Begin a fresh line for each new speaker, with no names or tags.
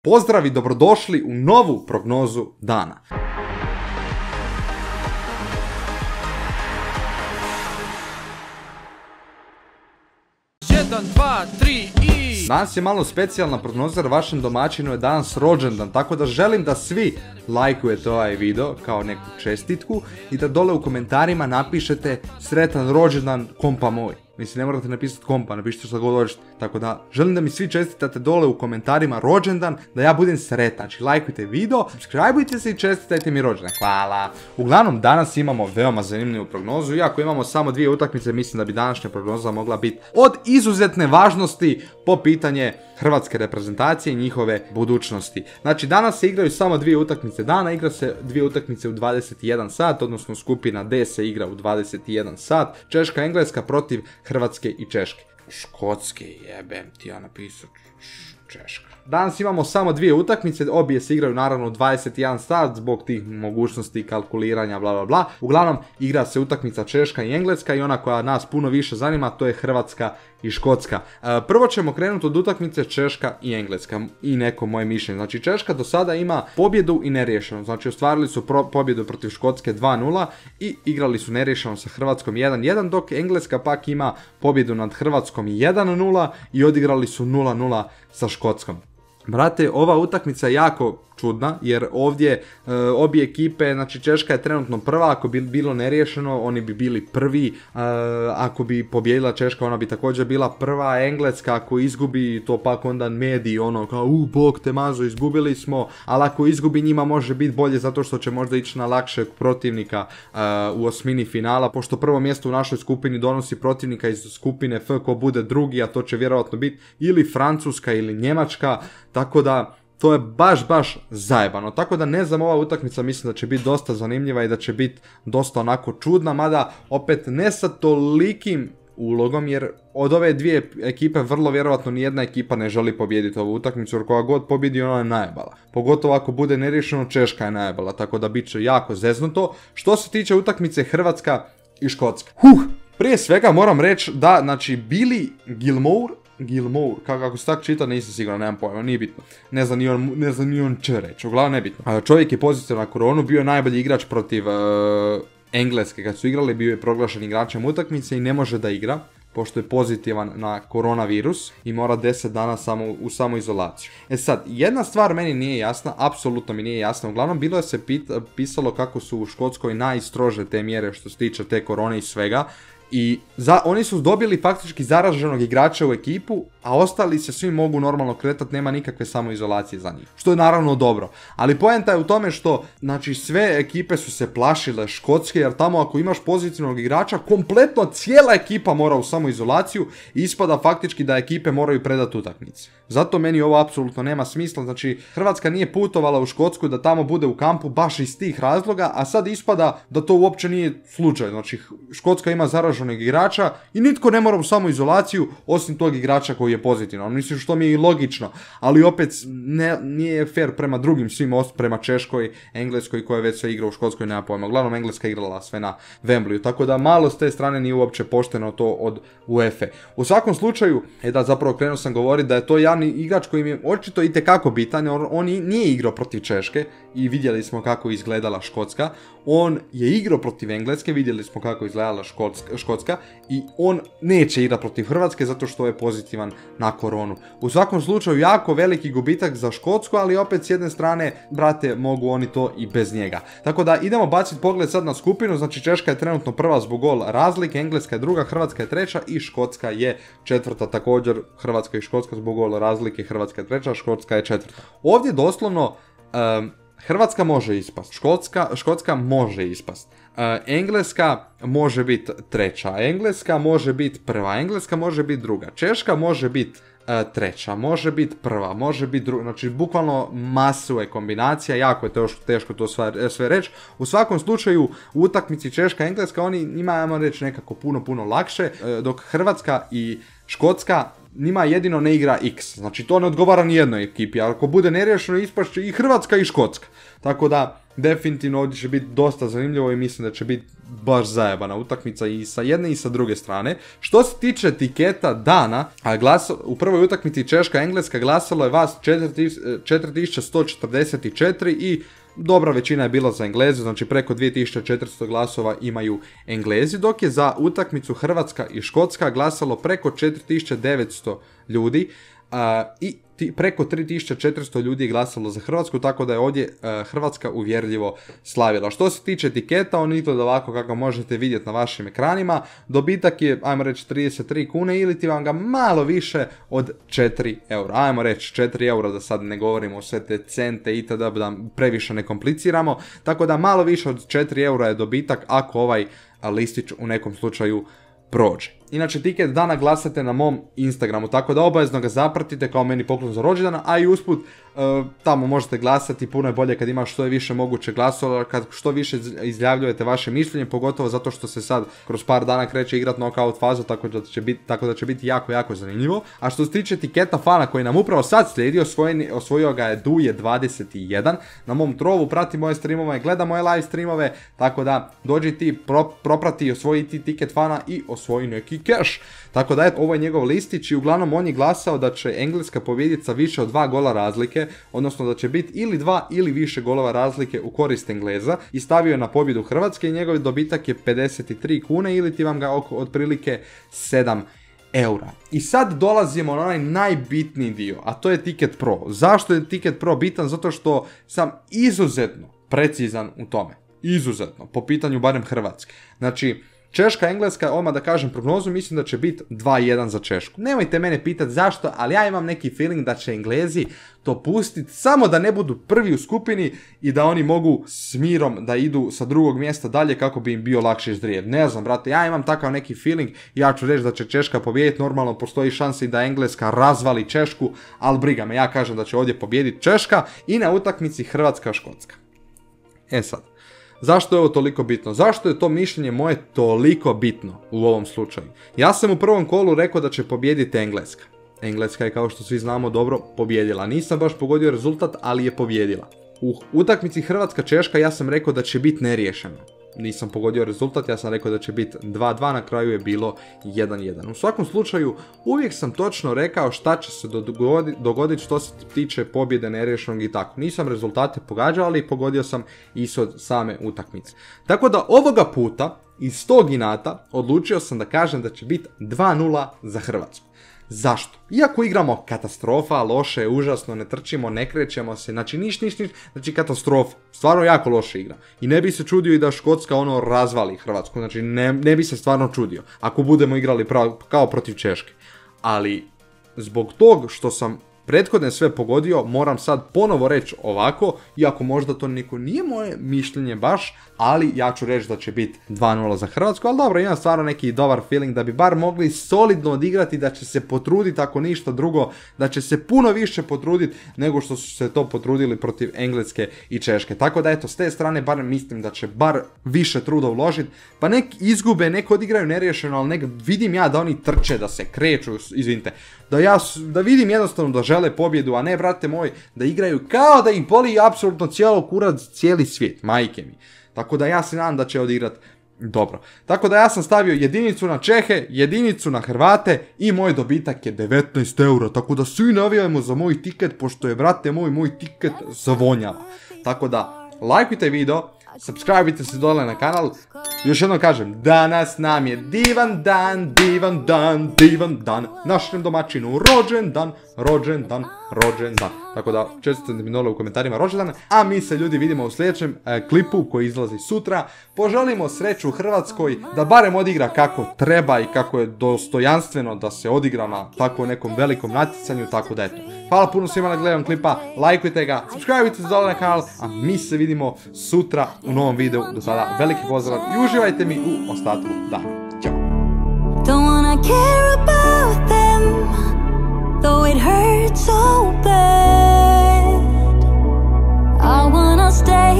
Pozdrav i dobrodošli u novu prognozu dana. Danas je malo specijalna prognoza jer vašem domaćinu je danas rođendan, tako da želim da svi lajkujete ovaj video kao neku čestitku i da dole u komentarima napišete sretan rođendan kompa moj. Mislim, ne morate napisati kompa, napišite što god hoćete. Tako da, želim da mi svi čestitate dole u komentarima rođendan, da ja budem sretan. Znači, lajkujte video, subscribeujte se i čestitajte mi rođendan. Hvala! Uglavnom, danas imamo veoma zanimljivu prognozu. Iako imamo samo 2 utakmice, mislim da bi današnja prognoza mogla biti od izuzetne važnosti po pitanje hrvatske reprezentacije i njihove budućnosti. Znači, danas se igraju samo 2 utakmice dana, igra se 2 utakmice u 21 sat, odnosno skupina D se igra u 21 sat. Češka, Engleska protiv Hrvatske i Češke. Škotske, jebem ti ja napisao Češka. Danas imamo samo 2 utakmice, obje se igraju naravno u 21 sat zbog tih mogućnosti kalkuliranja bla bla bla. Uglavnom igra se utakmica Češka i Engleska i ona koja nas puno više zanima to je Hrvatska i Škotska. Prvo ćemo krenuti od utakmice Češka i Engleska i neko moje mišljenje. Znači Češka do sada ima pobjedu i neriješeno. Znači ostvarili su pobjedu protiv Škotske 2-0 i igrali su neriješeno sa Hrvatskom 1-1 dok Engleska pak ima pobjedu nad Hrvatskom 1-0 i odigrali su 0-0 sa Škotskom. Brate, ova utakmica je jako čudna jer ovdje obje ekipe, znači Češka je trenutno prva, ako bi bilo neriješeno oni bi bili prvi, ako bi pobijedila Češka ona bi također bila prva, Engleska ako izgubi to pak onda mediji ono kao bog te mazo izgubili smo, ali ako izgubi njima može biti bolje zato što će možda ići na lakšeg protivnika u osmini finala, pošto prvo mjesto u našoj skupini donosi protivnika iz skupine F ko bude drugi, a to će vjerojatno biti ili Francuska ili Njemačka, tako da to je baš zajebano, tako da ne znam, ova utakmica mislim da će biti dosta zanimljiva i da će biti dosta onako čudna, mada opet ne sa tolikim ulogom jer od ove 2 ekipe vrlo vjerojatno nijedna ekipa ne želi pobijediti ovu utakmicu jer koja god pobjedi ona je najebala. Pogotovo ako bude neriješeno Češka je najebala, tako da bit će jako zeznuto. Što se tiče utakmice Hrvatska i Škotska. Prije svega moram reći da znači Billy Gilmour, kako se tako čita, nisam siguran, nemam pojma, nije bitno. Ne znam ni on će reći, uglavnom nebitno. Čovjek je pozitivan na koronu, bio je najbolji igrač protiv Engleske kad su igrali, bio je proglašen igračem utakmice i ne može da igra, pošto je pozitivan na koronavirus i mora 10 dana u samoizolaciju. Sad, jedna stvar meni nije jasna, apsolutno mi nije jasna, uglavnom bilo je se pisalo kako su u Škotskoj najstrože te mjere što se tiče te korone i svega. I oni su dobili faktički zaraženog igrača u ekipu, a ostali se svi mogu normalno kretati, nema nikakve samoizolacije za njih. Što je naravno dobro. Ali poenta je u tome što znači sve ekipe su se plašile Škotske, jer tamo ako imaš pozitivnog igrača, kompletno cijela ekipa mora u samoizolaciju i ispada faktički da ekipe moraju predati utakmice. Zato meni ovo apsolutno nema smisla, znači Hrvatska nije putovala u Škotsku da tamo bude u kampu baš iz tih razloga, a sad ispada da to uopće nije slučaj. Znači Škotska ima zaraženog igrača i nitko ne mora u samoizolaciju osim tog igrača koji je pozitivan. Mislim što mi je i logično, ali opet nije fair prema drugim svim, prema Češkoj, Engleskoj koja već sve igra u Škotskoj, nema pojma. Uglavnom Engleska igrala sve na Wembleyu, tako da malo s te strane nije uopće pošteno to od UEFA. U svakom slučaju, zapravo krenuo sam govoriti da je to jedan igrač koji mi je očito itekako bitan, on nije igrao protiv Češke i vidjeli smo kako je izgledala Škotska, on je igrao protiv Engleske, vidjeli smo kako je izgledala Škotska i on neće igrati protiv Hrvatske zato što je pozitivan na koronu. U svakom slučaju jako veliki gubitak za Škotsku, ali opet s jedne strane, brate, mogu oni to i bez njega. Tako da idemo baciti pogled sad na skupinu, znači Češka je trenutno prva zbog gol razlike, Engleska je druga, Hrvatska je treća i Škotska je četvrta, također Hrvatska i Škotska zbog gol razlike, Hrvatska je treća, Škotska je četvrta. Ovdje doslovno Hrvatska može ispast, Škotska može ispast, Engleska može biti treća, Engleska može biti prva, Engleska može biti druga, Češka može biti treća, može biti prva, može biti druga, znači bukvalno masu je kombinacija, jako je teško to sve reći. U svakom slučaju u utakmici Češka-Engleska oni njima, ajmo reći, nekako puno lakše, dok Hrvatska i Škotska njima jedino ne igra X, znači to ne odgovara ni jednoj ekipi, ali ako bude neriješeno ispašće i Hrvatska i Škotska, tako da definitivno ovdje će biti dosta zanimljivo i mislim da će biti baš zajebana utakmica i sa jedne i sa druge strane. Što se tiče tiketa dana, u prvoj utakmici Češka-Engleska glasalo je vas 4144 i dobra većina je bila za Engleze, znači preko 2400 glasova imaju Englezi, dok je za utakmicu Hrvatska i Škotska glasalo preko 4900 ljudi i preko 3400 ljudi je glasalo za Hrvatsku, tako da je ovdje Hrvatska uvjerljivo slavila. Što se tiče etiketa, on izgleda ovako kako možete vidjeti na vašim ekranima. Dobitak je, ajmo reći, 33 kune ili ti vam ga malo više od 4 eura. Ajmo reći 4 eura, da sad ne govorimo o sve te cente itd. Da previše ne kompliciramo. Tako da malo više od 4 eura je dobitak ako ovaj listić u nekom slučaju prođe. Inače, tiket dana glasate na mom Instagramu, tako da obavezno ga zapratite kao meni poklon za rođendan, a i usput tamo možete glasati, puno je bolje kad ima što je više moguće glasova, kad što više izjavljujete vaše mišljenje, pogotovo zato što se sad kroz par dana kreće igrat knockout fazu, tako da će biti jako, jako zanimljivo. A što se tiče tiketa fana koji nam upravo sad slijedi, osvojio ga je Duje 21, na mom trovu, prati moje streamove, gleda moje live streamove, tako da dođi ti, proprati i osvoji ti tiket fana i osvoji neki cash. Tako da ovo je njegov listić i uglavnom on je glasao da će Engleska pobijediti sa više od 2 gola razlike, odnosno da će biti ili 2 ili više golova razlike u korist Engleza i stavio je na pobjedu Hrvatske i njegov dobitak je 53 kune ili ti vam ga oko otprilike 7 eura. I sad dolazimo na onaj najbitniji dio, a to je Ticket Pro. Zašto je Ticket Pro bitan? Zato što sam izuzetno precizan u tome. Izuzetno, po pitanju barem Hrvatske. Znači, Češka, Engleska, odmah da kažem prognozu, mislim da će biti 2-1 za Češku. Nemojte mene pitati zašto, ali ja imam neki feeling da će Englezi to pustiti samo da ne budu prvi u skupini i da oni mogu s mirom da idu sa drugog mjesta dalje kako bi im bio lakše izdrijet. Ne znam, brate, ja imam takav neki feeling, ja ću reći da će Češka pobijediti, normalno postoji šansa i da Engleska razvali Češku, ali briga me, ja kažem da će ovdje pobijediti Češka i na utakmici Hrvatska-Škotska. E sad, zašto je ovo toliko bitno? Zašto je to mišljenje moje toliko bitno u ovom slučaju? Ja sam u prvom kolu rekao da će pobijediti Engleska. Engleska je, kao što svi znamo, dobro pobijedila. Nisam baš pogodio rezultat, ali je pobijedila. U utakmici Hrvatska-Češka ja sam rekao da će biti neriješeno. Nisam pogodio rezultat, ja sam rekao da će biti 2-2, na kraju je bilo 1-1. U svakom slučaju, uvijek sam točno rekao šta će se dogoditi što se tiče pobjede neriješenog i tako. Nisam rezultate pogađao, ali pogodio sam ishod same utakmice. Tako da ovoga puta, iz tog inata, odlučio sam da kažem da će biti 2-0 za Hrvatsku. Zašto? Iako igramo katastrofa, loše, užasno, ne trčimo, ne krećemo se, znači niš, znači katastrofa, stvarno jako loše igra. I ne bi se čudio i da Škotska razvali Hrvatsku, znači ne bi se stvarno čudio ako budemo igrali kao protiv Češke. Ali zbog tog što sam prethodne sve pogodio, moram sad ponovo reći ovako, iako možda to nije moje mišljenje baš, ali ja ću reći da će biti 2-0 za Hrvatsku, ali dobro, imam stvarno neki dobar feeling da bi bar mogli solidno odigrati, da će se potruditi ako ništa drugo, da će se puno više potruditi nego što su se to potrudili protiv Engleske i Češke. Tako da eto, s te strane bar mislim da će bar više truda uložiti, pa nek izgube, nek odigraju neriješeno, ali nek vidim ja da oni trče, da se kreću, izvinite, da vidim jednostavno da žele pobjedu, a ne, brate moj, da igraju kao da ih boli apsolutno cijeli svijet, majke mi. Tako da ja se nadam da će odigrati dobro. Tako da ja sam stavio jedinicu na Čehe, jedinicu na Hrvate i moj dobitak je 19 eura. Tako da svi navijajmo za moj tiket, pošto je, brate moj tiket zavonjava. Tako da, lajkujte video, subscribe-ite se dole na kanal. Još jednom kažem, danas nam je divan dan, našem domaćinu rođendan. Tako da, čestite mi dole u komentarima rođendan, a mi se ljudi vidimo u sljedećem klipu koji izlazi sutra. Poželimo sreću Hrvatskoj, da barem odigra kako treba i kako je dostojanstveno da se odigra na tako nekom velikom natjecanju, tako da eto. Hvala puno svima na gledanju klipa, lajkujte ga, subscribe-ite se dole na kanal, a mi se vidimo sutra u novom videu. Do sada veliki pozdrav i uživajte mi u ostatku dana. Ćao! Don't wanna care about them, though it hurts so bad. I wanna stay